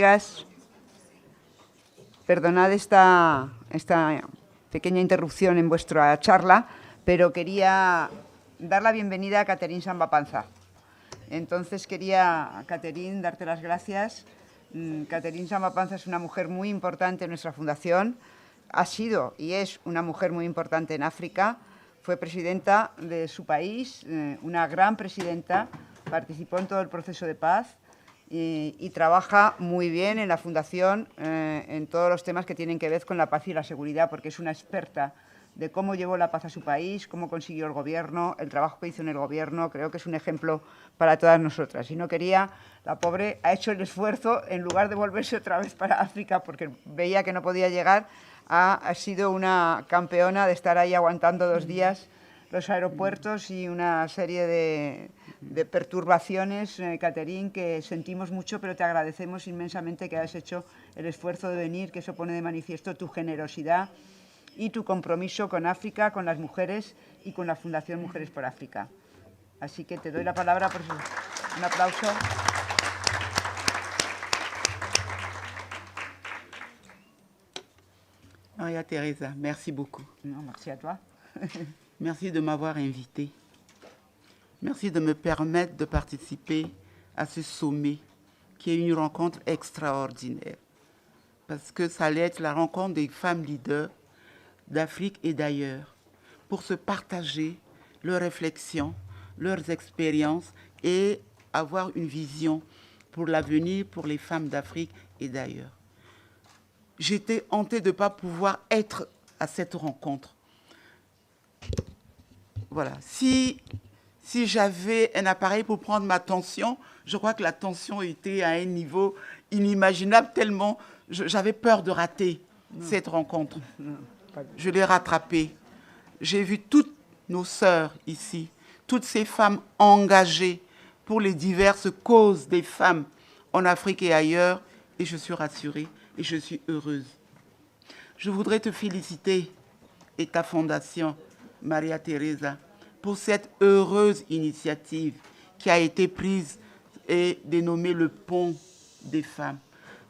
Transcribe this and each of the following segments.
amigas, perdonad esta pequeña interrupción en vuestra charla, pero quería dar la bienvenida a Catherine Samba-Panza. Entonces quería, Catherine, darte las gracias. Catherine Samba-Panza es una mujer muy importante en nuestra fundación, ha sido y es una mujer muy importante en África, fue presidenta de su país, una gran presidenta, participó en todo el proceso de paz y trabaja muy bien en la fundación en todos los temas que tienen que ver con la paz y la seguridad, porque es una experta de cómo llevó la paz a su país, cómo consiguió el gobierno, el trabajo que hizo en el gobierno. Creo que es un ejemplo para todas nosotras. Y no quería, la pobre ha hecho el esfuerzo, en lugar de volverse otra vez para África, porque veía que no podía llegar, ha sido una campeona de estar ahí aguantando 2 días los aeropuertos y una serie de perturbaciones, Catherine, que sentimos mucho, pero te agradecemos inmensamente que hayas hecho el esfuerzo de venir, que eso pone de manifiesto tu generosidad y tu compromiso con África, con las mujeres y con la Fundación Mujeres por África. Así que te doy la palabra por un aplauso. Maria Teresa, merci beaucoup. Non, merci à toi. Merci de m'avoir invitée. Merci de me permettre de participer à ce sommet qui est une rencontre extraordinaire. Parce que ça allait être la rencontre des femmes leaders d'Afrique et d'ailleurs pour se partager leurs réflexions, leurs expériences et avoir une vision pour l'avenir pour les femmes d'Afrique et d'ailleurs. J'étais hantée de ne pas pouvoir être à cette rencontre. Voilà. Si j'avais un appareil pour prendre ma tension, je crois que la tension était à un niveau inimaginable tellement j'avais peur de rater cette rencontre. Je l'ai rattrapée. J'ai vu toutes nos sœurs ici, toutes ces femmes engagées pour les diverses causes des femmes en Afrique et ailleurs, et je suis rassurée et je suis heureuse. Je voudrais te féliciter et ta fondation, Maria Teresa, pour cette heureuse initiative qui a été prise et dénommée le Pont des femmes.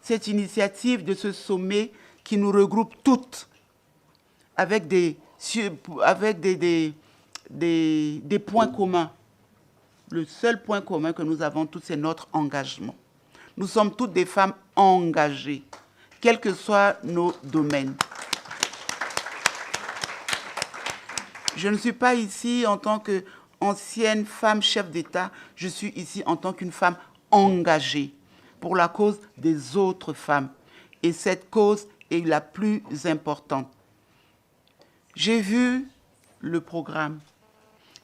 Cette initiative de ce sommet qui nous regroupe toutes avec des points communs. Le seul point commun que nous avons tous, c'est notre engagement. Nous sommes toutes des femmes engagées, quels que soient nos domaines. Je ne suis pas ici en tant qu'ancienne femme chef d'État, je suis ici en tant qu'une femme engagée pour la cause des autres femmes. Et cette cause est la plus importante. J'ai vu le programme,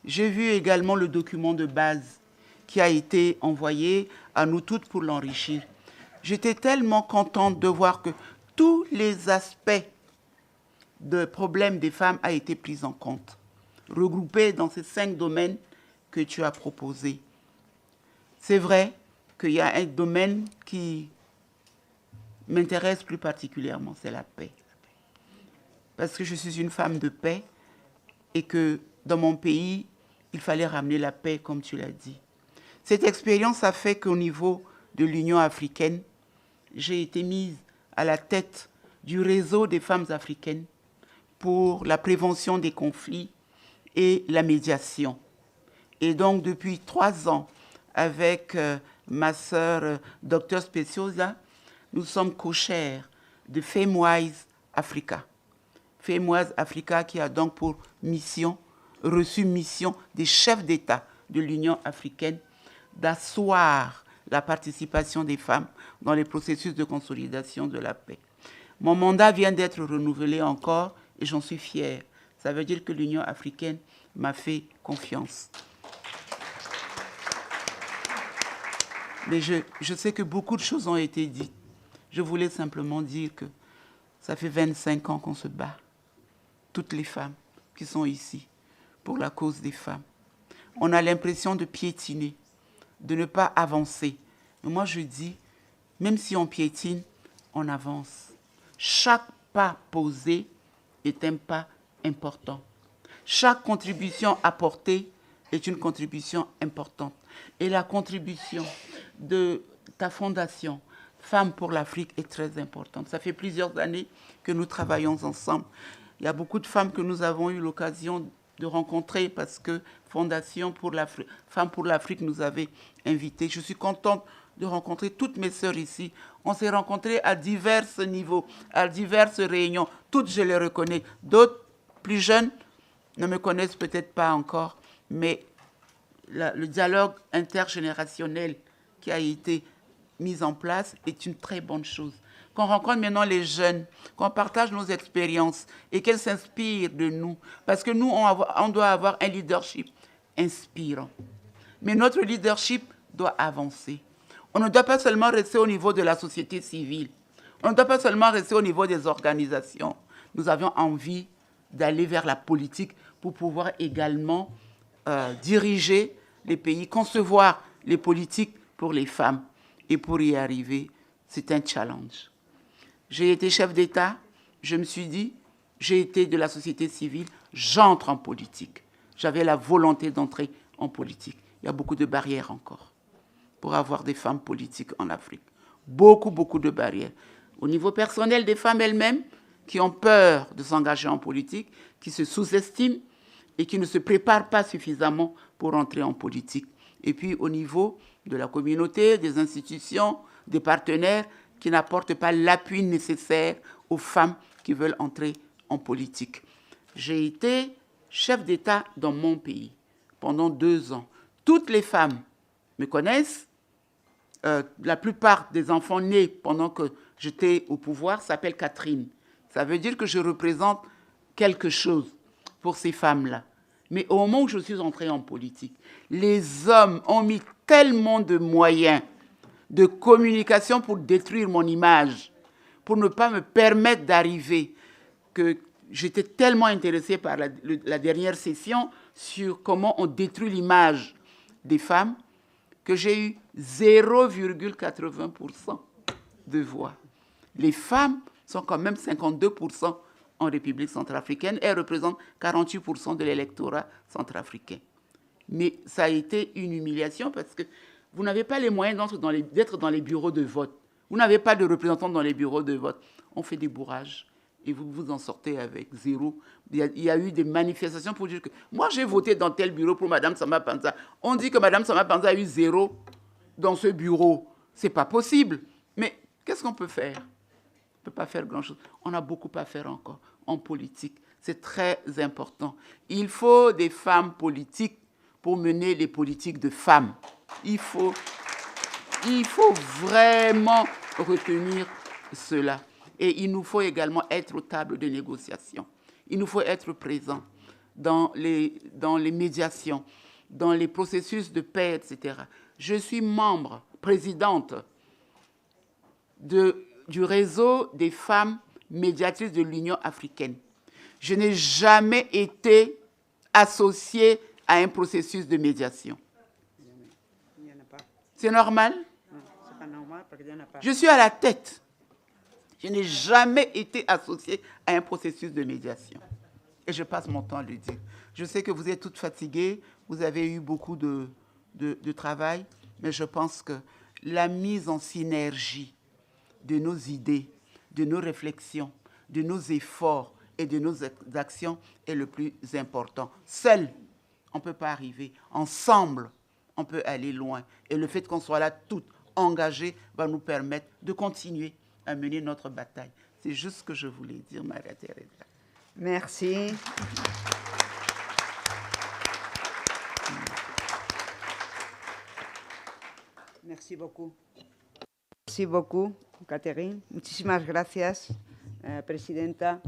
j'ai vu également le document de base qui a été envoyé à nous toutes pour l'enrichir. J'étais tellement contente de voir que tous les aspects de problèmes des femmes ont été pris en compte, regroupés dans ces 5 domaines que tu as proposés. C'est vrai qu'il y a un domaine qui m'intéresse plus particulièrement, c'est la paix. Parce que je suis une femme de paix et que dans mon pays, il fallait ramener la paix, comme tu l'as dit. Cette expérience a fait qu'au niveau de l'Union africaine, j'ai été mise à la tête du réseau des femmes africaines pour la prévention des conflits et la médiation. Et donc, depuis 3 ans, avec ma sœur Dr Speciosa, nous sommes co-chairs de FemWise Africa. FemWise Africa qui a donc pour mission, reçu mission des chefs d'État de l'Union africaine d'asseoir la participation des femmes dans les processus de consolidation de la paix. Mon mandat vient d'être renouvelé encore et j'en suis fière. Ça veut dire que l'Union africaine m'a fait confiance. Mais je sais que beaucoup de choses ont été dites. Je voulais simplement dire que ça fait 25 ans qu'on se bat, toutes les femmes qui sont ici, pour la cause des femmes. On a l'impression de piétiner, de ne pas avancer. Mais moi, je dis, même si on piétine, on avance. Chaque pas posé est un pas important. Chaque contribution apportée est une contribution importante. Et la contribution de ta fondation, Femmes pour l'Afrique est très importante. Ça fait plusieurs années que nous travaillons ensemble. Il y a beaucoup de femmes que nous avons eu l'occasion de rencontrer parce que Fondation pour l'Afrique, Femmes pour l'Afrique nous avait invités. Je suis contente de rencontrer toutes mes sœurs ici. On s'est rencontrés à divers niveaux, à diverses réunions. Toutes, je les reconnais. D'autres, plus jeunes, ne me connaissent peut-être pas encore, mais le dialogue intergénérationnel qui a été mis en place est une très bonne chose. Qu'on rencontre maintenant les jeunes, qu'on partage nos expériences et qu'elles s'inspirent de nous. Parce que nous, on doit avoir un leadership inspirant. Mais notre leadership doit avancer. On ne doit pas seulement rester au niveau de la société civile. On ne doit pas seulement rester au niveau des organisations. Nous avions envie d'aller vers la politique pour pouvoir également diriger les pays, concevoir les politiques pour les femmes. Et pour y arriver, c'est un challenge. J'ai été chef d'État, je me suis dit, j'ai été de la société civile, j'entre en politique. J'avais la volonté d'entrer en politique. Il y a beaucoup de barrières encore pour avoir des femmes politiques en Afrique. Beaucoup, beaucoup de barrières. Au niveau personnel des femmes elles-mêmes, qui ont peur de s'engager en politique, qui se sous-estiment et qui ne se préparent pas suffisamment pour entrer en politique. Et puis au niveau de la communauté, des institutions, des partenaires qui n'apportent pas l'appui nécessaire aux femmes qui veulent entrer en politique. J'ai été chef d'État dans mon pays pendant 2 ans. Toutes les femmes me connaissent. La plupart des enfants nés pendant que j'étais au pouvoir s'appellent Catherine. Ça veut dire que je représente quelque chose pour ces femmes-là. Mais au moment où je suis entrée en politique, les hommes ont mis tellement de moyens de communication pour détruire mon image, pour ne pas me permettre d'arriver, que j'étais tellement intéressée par la dernière session sur comment on détruit l'image des femmes, que j'ai eu 0,80% de voix. Les femmes sont quand même 52% en République centrafricaine. Elles représentent 48% de l'électorat centrafricain. Mais ça a été une humiliation parce que vous n'avez pas les moyens d'être dans les bureaux de vote. Vous n'avez pas de représentants dans les bureaux de vote. On fait des bourrages et vous vous en sortez avec 0. Il y a eu des manifestations pour dire que moi j'ai voté dans tel bureau pour Mme Samba Panza. On dit que Mme Samba Panza a eu 0 dans ce bureau. Ce n'est pas possible. Mais qu'est-ce qu'on peut faire? On ne peut pas faire grand-chose. On a beaucoup à faire encore en politique. C'est très important. Il faut des femmes politiques pour mener les politiques de femmes. Il faut vraiment retenir cela. Et il nous faut également être aux tables de négociation. Il nous faut être présents dans les médiations, dans les processus de paix, etc. Je suis membre, présidente du réseau des femmes médiatrices de l'Union africaine. Je n'ai jamais été associée à un processus de médiation. C'est normal? Non, c'est pas normal parce qu'il n'y en a pas. Je suis à la tête. Je n'ai jamais été associée à un processus de médiation. Et je passe mon temps à le dire. Je sais que vous êtes toutes fatiguées, vous avez eu beaucoup de travail, mais je pense que la mise en synergie de nos idées, de nos réflexions, de nos efforts et de nos actions est le plus important. Seul, on ne peut pas arriver. Ensemble, on peut aller loin. Et le fait qu'on soit là toutes engagées va nous permettre de continuer à mener notre bataille. C'est juste ce que je voulais dire, Maria Teresa. Merci. Merci beaucoup. Merci beaucoup, Catherine. Muchísimas gracias, Presidenta.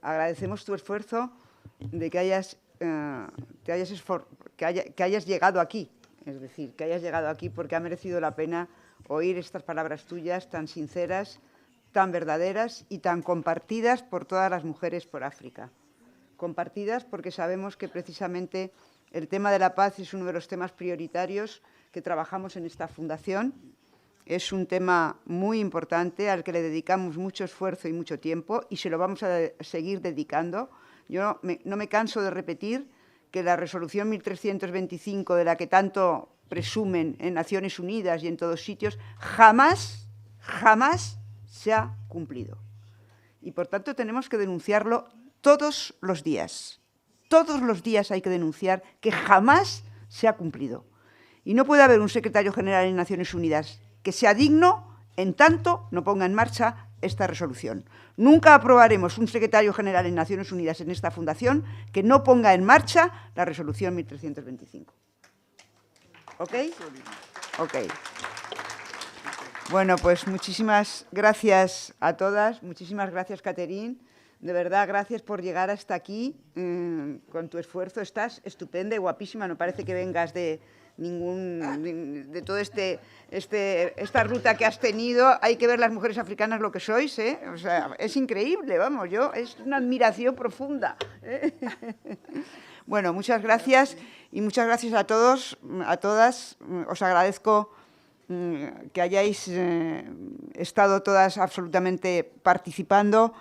Agradecemos tu esfuerzo de que hayas llegado aquí. Es decir, que hayas llegado aquí porque ha merecido la pena oír estas palabras tuyas tan sinceras, tan verdaderas y tan compartidas por todas las mujeres por África. Compartidas porque sabemos que precisamente el tema de la paz es uno de los temas prioritarios que trabajamos en esta fundación. Es un tema muy importante al que le dedicamos mucho esfuerzo y mucho tiempo y se lo vamos a seguir dedicando. Yo no me canso de repetir que la resolución 1325, de la que tanto presumen en Naciones Unidas y en todos sitios, jamás se ha cumplido. Y por tanto tenemos que denunciarlo todos los días. Todos los días hay que denunciar que jamás se ha cumplido. Y no puede haber un secretario general en Naciones Unidas que sea digno en tanto no ponga en marcha esta resolución. Nunca aprobaremos un secretario general en Naciones Unidas en esta fundación que no ponga en marcha la resolución 1325. ¿Ok? Ok. Bueno, pues muchísimas gracias a todas. Muchísimas gracias, Catherine. De verdad, gracias por llegar hasta aquí con tu esfuerzo. Estás estupenda y guapísima. No parece que vengas de toda esta ruta que has tenido. Hay que ver las mujeres africanas lo que sois, ¿eh? O sea, es increíble, vamos, es una admiración profunda, ¿eh? Bueno, muchas gracias y muchas gracias a todos, a todas. Os agradezco que hayáis estado todas absolutamente participando.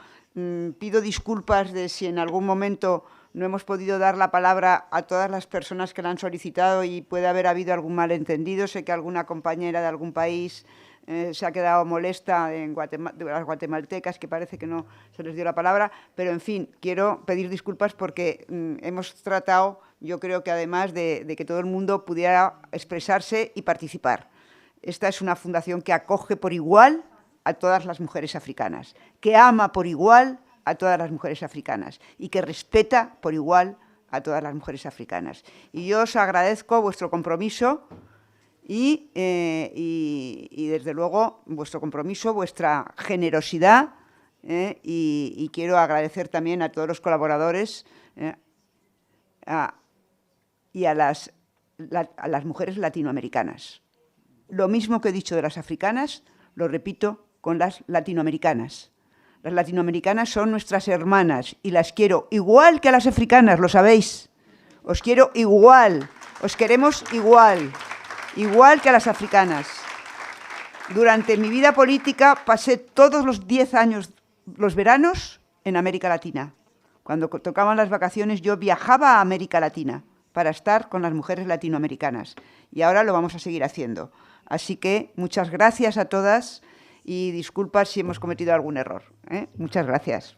Pido disculpas de si en algún momento no hemos podido dar la palabra a todas las personas que la han solicitado y puede haber habido algún malentendido. Sé que alguna compañera de algún país se ha quedado molesta de las guatemaltecas, que parece que no se les dio la palabra, pero en fin, quiero pedir disculpas porque hemos tratado, yo creo que además de que todo el mundo pudiera expresarse y participar. Esta es una fundación que acoge por igual a todas las mujeres africanas, que ama por igual a todas las mujeres africanas y que respeta por igual a todas las mujeres africanas. Y yo os agradezco vuestro compromiso y desde luego, vuestro compromiso, vuestra generosidad, y quiero agradecer también a todos los colaboradores y a las mujeres latinoamericanas. Lo mismo que he dicho de las africanas, lo repito con las latinoamericanas. Las latinoamericanas son nuestras hermanas y las quiero igual que a las africanas, lo sabéis. Os quiero igual, os queremos igual que a las africanas. Durante mi vida política pasé todos los 10 años, los veranos, en América Latina. Cuando tocaban las vacaciones yo viajaba a América Latina para estar con las mujeres latinoamericanas. Y ahora lo vamos a seguir haciendo. Así que muchas gracias a todas y disculpas si hemos cometido algún error, ¿eh? Muchas gracias.